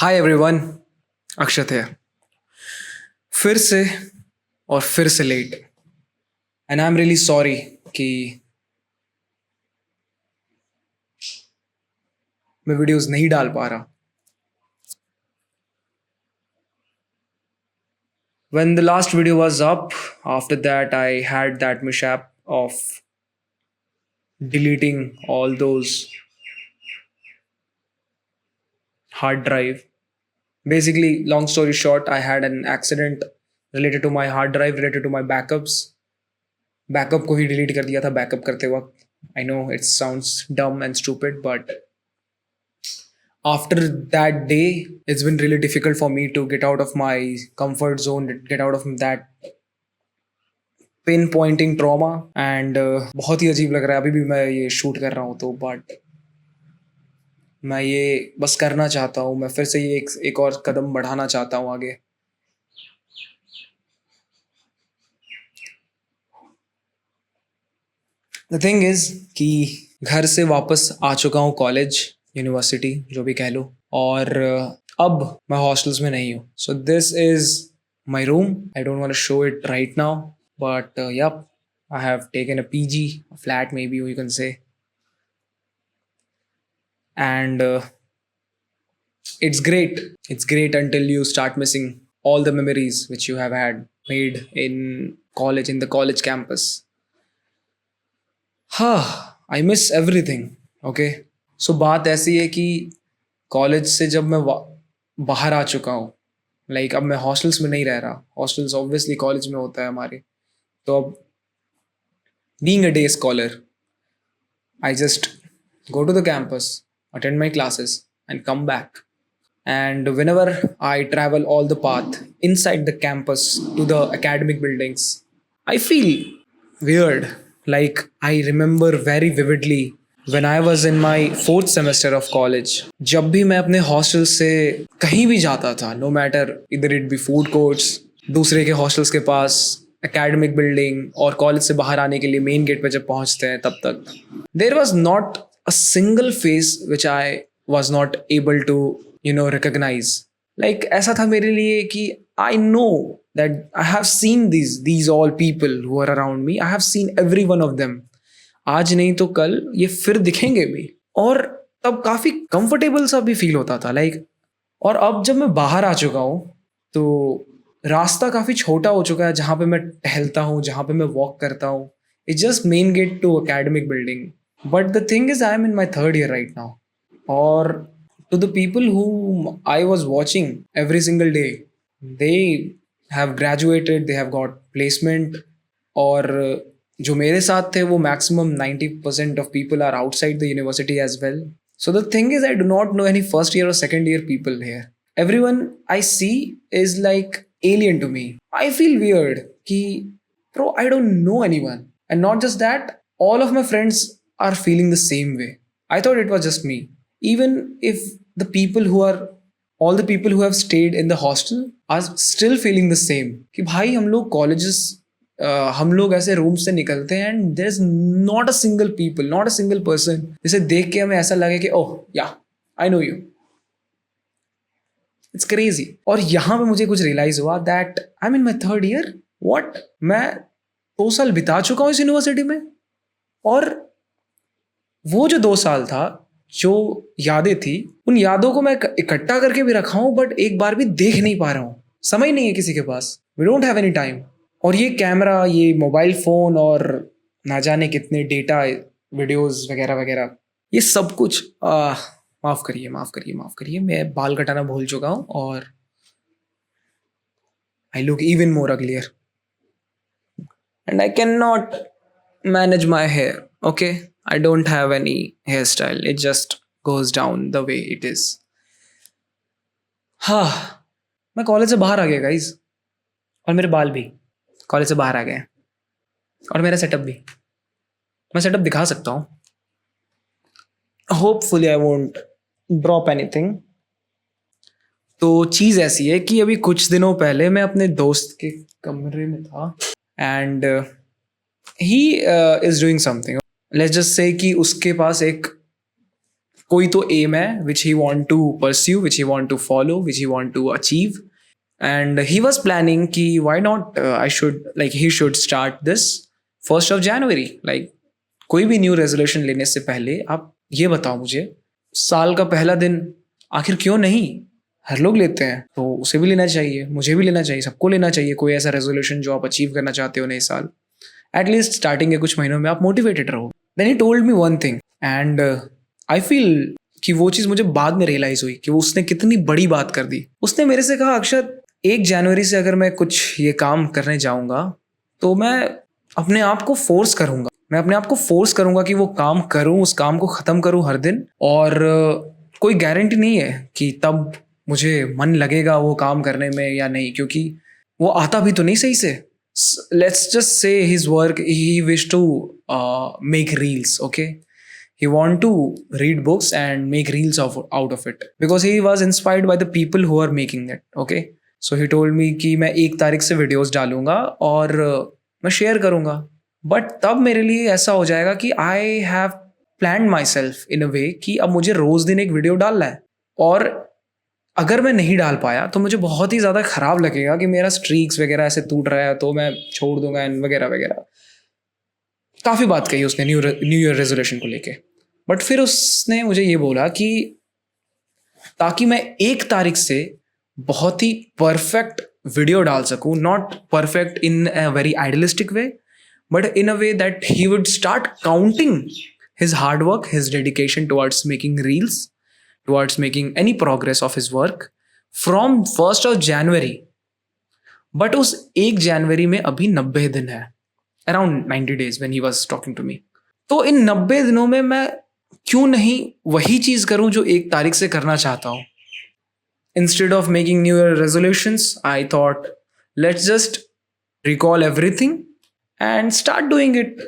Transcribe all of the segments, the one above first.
Hi everyone. अक्षत है फिर से और फिर से late and I am really sorry कि मैं वीडियोस नहीं डाल पा रहा. When the last video was up, after that I had that mishap of deleting all those hard drive. Basically, long story short, I had an accident related to my hard drive, related to my backups. Backup को ही delete कर दिया था backup करते वक्त. I know it sounds डम and stupid but after that day it's been really difficult for me to get out of my comfort zone, get out of that pin pointing trauma and बहुत ही अजीब लग रहा है अभी भी मैं ये शूट कर रहा हूँ तो. बट मैं ये बस करना चाहता हूँ, मैं फिर से ये एक और कदम बढ़ाना चाहता हूँ आगे. द थिंग इज कि घर से वापस आ चुका हूँ, कॉलेज यूनिवर्सिटी जो भी कह लो, और अब मैं हॉस्टल्स में नहीं हूँ. So this is my room. I don't want to show it right now but yep, I have taken a PG, a flat maybe you can say, and it's great. It's great until you start missing all the memories which you have had made in college, in the college campus. हाँ, I miss everything. Okay, सो बात ऐसी है कि college से जब मैं बाहर आ चुका हूँ, लाइक अब मैं हॉस्टल्स में नहीं रह रहा. हॉस्टल्स ऑब्वियसली कॉलेज में होता है हमारे. तो अब being a day scholar, I just go to the campus, attend my classes, and come back. And whenever I travel all the path inside the campus to the academic buildings, I feel weird. Like, I remember very vividly when I was in my fourth semester of college. जब भी मैं अपने hostel से कहीं भी जाता था, no matter either it be food courts, दूसरे के हॉस्टल्स के पास, एकेडमिक बिल्डिंग, और कॉलेज से बाहर आने के लिए मेन गेट पे जब पहुंचते हैं तब तक, there was not a single face which I was not able to recognise. Like ऐसा था मेरे लिए कि I know that I have seen these all people who are around me. I have seen every one of them. आज नहीं तो कल ये फिर दिखेंगे भी. और तब काफी कंफर्टेबल सा भी फील होता था लाइक. और अब जब मैं बाहर आ चुका हूँ तो रास्ता काफी छोटा हो चुका है जहाँ पे मैं टहलता हूँ, जहाँ पे मैं वॉक करता हूँ. It's just main gate to academic building. But the thing is I am in my third year right now. और to the people whom I was watching every single day, they have graduated, they have got placement, और जो मेरे साथ थे वो maximum 90% of people are outside the university as well. So the thing is, I do not know any first year or second year people here. Everyone I see is like alien to me. I feel weird कि bro, I don't know anyone. And not just that, all of my friends are feeling the same way. I thought it was just me. Even if the people who are all the people who have stayed in the hostel are still feeling the same कि भाई हम लोग colleges, हम लोग ऐसे room से निकलते हैं and there is not a single people, not a single person जिसे देख के हमें ऐसा लगे कि ओह या I know you. It's crazy. और यहाँ पे मुझे कुछ रियलाइज हुआ that I'm in my third year. What? मैं 2 साल बिता चुका हूँ इस यूनिवर्सिटी में, और वो जो 2 साल था, जो यादें थी, उन यादों को मैं इकट्ठा करके भी रखा हूं बट एक बार भी देख नहीं पा रहा हूं. समय नहीं है किसी के पास. We don't have any time. और ये कैमरा, ये मोबाइल फोन, और ना जाने कितने डेटा, वीडियोस वगैरह वगैरह, ये सब कुछ माफ करिए माफ करिए माफ करिए, मैं बाल कटाना भूल चुका हूं और I look even more uglier and I can not manage my hair. Okay, I don't have any hairstyle. It just goes down the way it is. हाँ, मैं कॉलेज से बाहर आ गया गाइज, और मेरे बाल भी कॉलेज से बाहर आ गए, और मेरा सेटअप भी. मैं सेटअप दिखा सकता हूँ. Hopefully I won't drop anything. तो चीज़ ऐसी है कि अभी कुछ दिनों पहले मैं अपने दोस्त के कमरे में था and he is doing something. Let's just say कि उसके पास एक कोई तो एम है which he want to pursue, which he want to follow, which he want to achieve. And he was planning कि why not I should like he should start this 1st of January. Like कोई भी new resolution लेने से पहले आप ये बताओ मुझे, साल का पहला दिन आखिर क्यों नहीं? हर लोग लेते हैं तो उसे भी लेना चाहिए, मुझे भी लेना चाहिए, सबको लेना चाहिए कोई ऐसा रेजोल्यूशन जो आप अचीव करना चाहते हो नए साल. एटलीस्ट स्टार्टिंग के कुछ महीनों में आप मोटिवेटेड रहो. Then he told me one thing and I feel कि वो चीज़ मुझे बाद में रियलाइज हुई कि वो उसने कितनी बड़ी बात कर दी. उसने मेरे से कहा, अक्षत 1 जनवरी से अगर मैं कुछ ये काम करने जाऊंगा तो मैं अपने आप को फोर्स करूंगा, मैं अपने आप को फोर्स करूंगा कि वो काम करूं, उस काम को ख़त्म करूं हर दिन. और कोई गारंटी नहीं है कि तब मुझे मन लगेगा वो काम करने में या नहीं, क्योंकि वो आता भी तो नहीं सही से. Let's just say his work, he wished to make reels, okay? He want to read books and make reels out of it because he was inspired by the people who are making it, okay? So he told me कि मैं 1 तारीख से videos डालूंगा और मैं share करूंगा. But तब मेरे लिए ऐसा हो जाएगा कि I have planned myself in a way कि अब मुझे रोज दिन एक वीडियो डालना है. और अगर मैं नहीं डाल पाया तो मुझे बहुत ही ज़्यादा ख़राब लगेगा कि मेरा स्ट्रीक्स वगैरह ऐसे टूट रहा है तो मैं छोड़ दूंगा एंड वगैरह वगैरह. काफ़ी बात कही उसने न्यू ईयर रेजोल्यूशन को लेके. बट फिर उसने मुझे ये बोला कि ताकि मैं 1 तारीख से बहुत ही परफेक्ट वीडियो डाल सकूं, not perfect in a very idealistic way but in a way that he would start counting his hard work, his dedication towards making reels, towards making any progress of his work from 1st of January. But उस 1 जनवरी में अभी 90 दिन है, around 90 days when he was talking to me. तो इन 90 दिनों में मैं क्यों नहीं वही चीज़ करूं जो 1 तारीख से करना चाहता हूं. Instead of making new year resolutions, I thought let's just recall everything and start doing it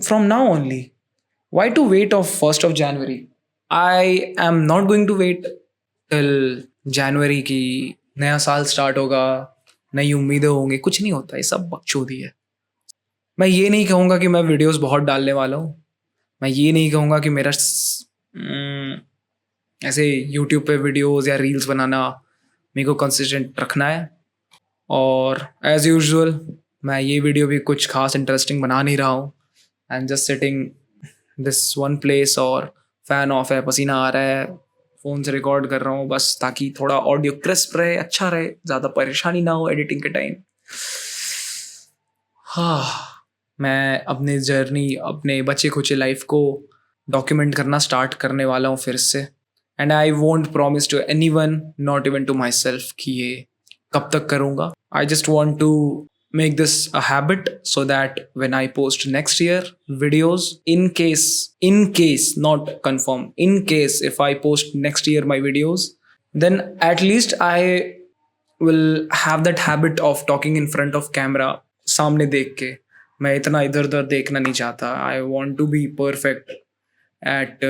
from now only. Why to wait of 1st of January? I am not going to wait till जनवरी की नया साल start होगा, नई उम्मीदें होंगी. कुछ नहीं होता, ये सब बकचोदी है. मैं ये नहीं कहूँगा कि मैं वीडियोस बहुत डालने वाला हूँ. मैं ये नहीं कहूँगा कि मेरा ऐसे यूट्यूब पे वीडियोस या रील्स बनाना मेरे को कंसिस्टेंट रखना है. और एज यूजुअल मैं ये वीडियो भी कुछ खास इंटरेस्टिंग बना नहीं रहा हूँ. I am just sitting this one place और फैन ऑफ है, पसीना आ रहा है, फ़ोन से रिकॉर्ड कर रहा हूँ बस ताकि थोड़ा ऑडियो क्रिस्प रहे, अच्छा रहे, ज़्यादा परेशानी ना हो एडिटिंग के टाइम. हाँ, मैं अपनी जर्नी, अपने बचे खुचे लाइफ को डॉक्यूमेंट करना स्टार्ट करने वाला हूँ फिर से. And I won't promise to anyone, not even to myself, कि ये कब तक करूँगा. I just want to make this a habit so that when I post next year videos, in case, not confirm, in case if I post next year my videos, then at least I will have that habit of talking in front of camera. सामने देख के मैं इतना इधर उधर देखना नहीं चाहता. I want to be perfect at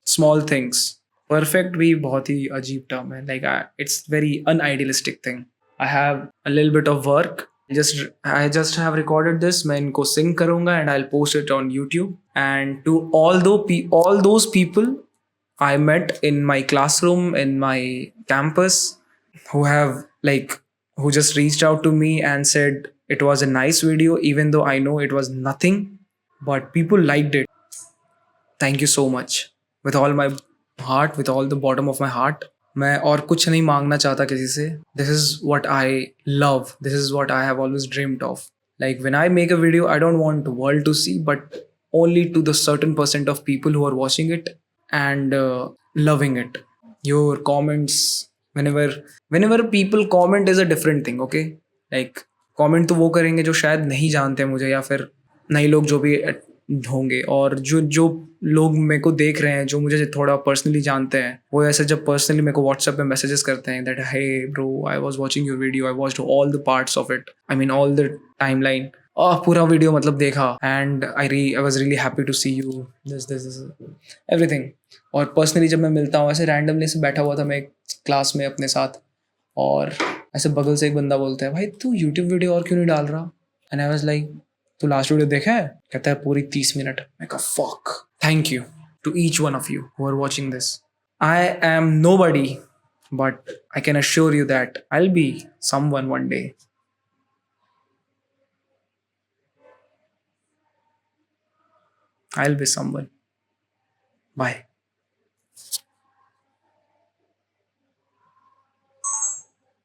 small things. Perfect भी बहुत ही अजीब टर्म है, like it's very unidealistic thing. I have a little bit of work. I just have recorded this. मैं इनको sing करूँगा and I'll post it on YouTube. And to all those people I met in my classroom, in my campus, who just reached out to me and said it was a nice video, even though I know it was nothing, but people liked it. Thank you so much. With all my heart, with all the bottom of my heart. मैं और कुछ नहीं मांगना चाहता किसी से. This is what I love, this is what I have always dreamed of. Like when I make a video, I don't want world to see, but only to the certain percent of people who are watching it and loving it. Your comments, whenever people comment is a different thing, okay? Like comment तो वो करेंगे जो शायद नहीं जानते मुझे, या फिर नए लोग जो भी होंगे, और जो लोग मेरे को देख रहे हैं, जो मुझे थोड़ा पर्सनली जानते हैं, वो ऐसे जब पर्सनली मेरे को व्हाट्सएप पे मैसेजेस करते हैं that hey bro, I was watching your video, I watched all the parts of it, I mean all the timeline, पूरा वीडियो मतलब देखा, and I was really happy to see you, this everything. और personally जब मैं मिलता हूँ, ऐसे randomly से बैठा हुआ था मैं एक क्लास में अपने साथ, और ऐसे बगल से एक बंदा बोलता है, भाई तू यूट्यूब वीडियो और क्यों नहीं डाल रहा? एंड आई वाज लाइक, तू लास्ट वीडियो देखा है? कहता है पूरी 30 मिनट. मैं कहा fuck. Thank you to each one of you who are watching this. I am nobody, but I can assure you that I'll be someone one day. I'll be someone. Bye.